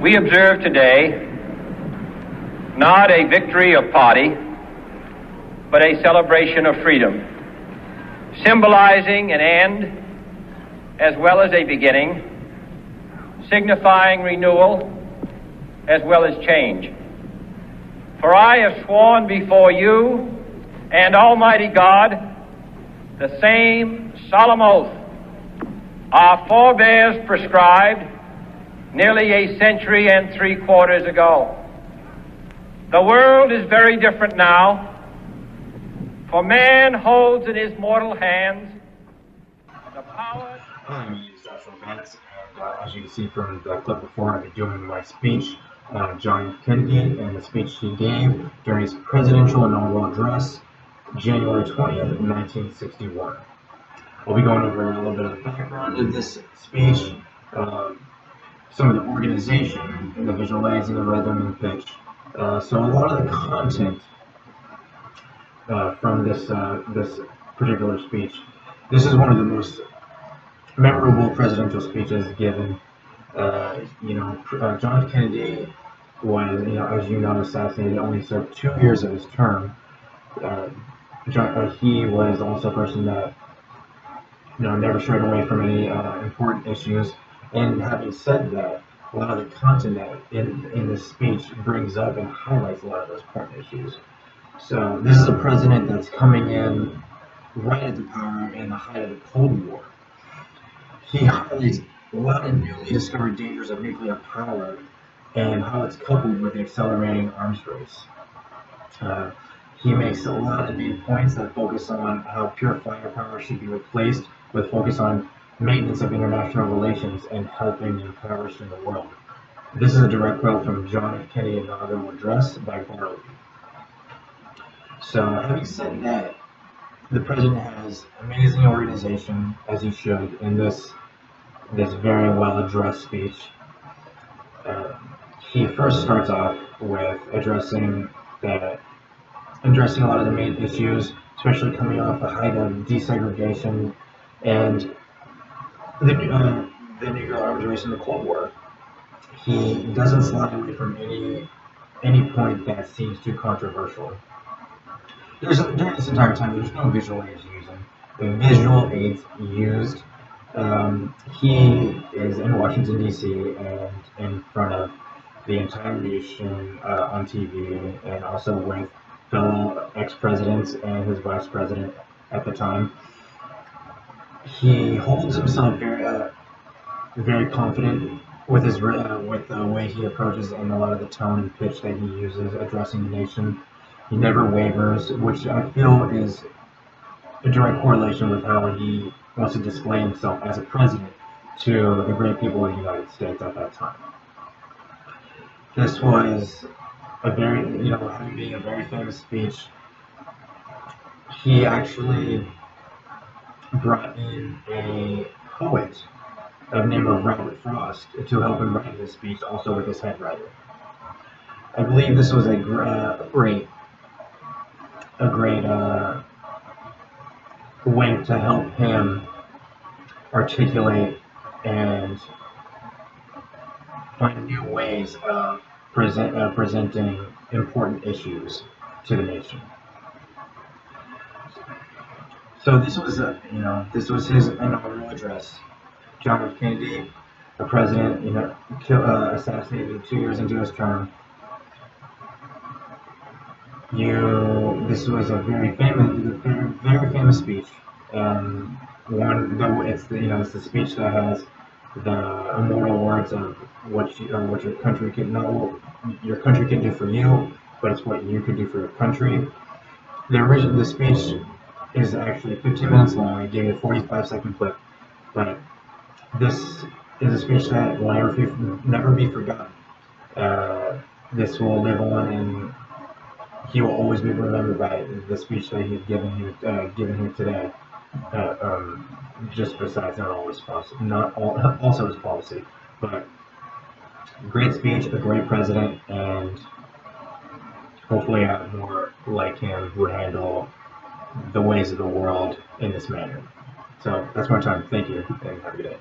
We observe today not a victory of party, but a celebration of freedom, symbolizing an end as well as a beginning, signifying renewal as well as change. For I have sworn before you and Almighty God the same solemn oath our forebears prescribed nearly a century and 3/4 ago. The world is very different now, for man holds in his mortal hands the power. Hi, my name is Joshua Vance, and as you can see from the clip before, I'm doing my speech on John F. Kennedy and the speech he gave during his presidential inaugural address, January 20th, 1961. I'll be going over a little bit of the background of this speech, some of the organization, the visualizing, the rhythm, and pitch. So a lot of the content from this particular speech. This is one of the most memorable presidential speeches given. John F. Kennedy was, as you know, assassinated. Only served 2 years of his term. He was also a person that never strayed away from any important issues. And having said that, a lot of the content that in this speech brings up and highlights a lot of those important issues. So this is a president that's coming in right at the power in the height of the Cold War. He highlights a lot of newly discovered dangers of nuclear power and how it's coupled with the accelerating arms race. He makes a lot of main points that focus on how pure firepower should be replaced with focus on maintenance of international relations and helping the impoverished in the world. This is a direct quote from John F. Kennedy inaugural address by Bartleby. So, having said that, the president has amazing organization, as he should, in this very well-addressed speech. He first starts off with addressing a lot of the main issues, especially coming off the height of desegregation and the nuclear arms race in the Cold War. He doesn't slide away from any point that seems too controversial. During this entire time, there's no visual aids used. He is in Washington, D.C. and in front of the entire nation on TV, and also with fellow ex-presidents and his vice president at the time. He holds himself very confident with with the way he approaches and a lot of the tone and pitch that he uses addressing the nation. He never wavers, which I feel is a direct correlation with how he wants to display himself as a president to the great people of the United States at that time. This was having being a very famous speech. He actually brought in a poet of the name of Robert Frost to help him write this speech, also with his head writer. I believe this was a great way to help him articulate and find new ways of presenting important issues to the nation. So this was his inaugural address. John F. Kennedy, a president, assassinated 2 years into his term. This was a very famous speech. It's the speech that has the immortal words of what your country can not what your country can do for you, but it's what you can do for your country. The speech is actually 15 minutes long. I gave it a 45-second clip, but this is a speech that will never be forgotten. This will live on, and he will always be remembered by the speech that he's given here today. Just besides also his policy, but great speech, a great president, and hopefully more like him would handle the ways of the world in this manner. So that's my time. Thank you, and have a good day.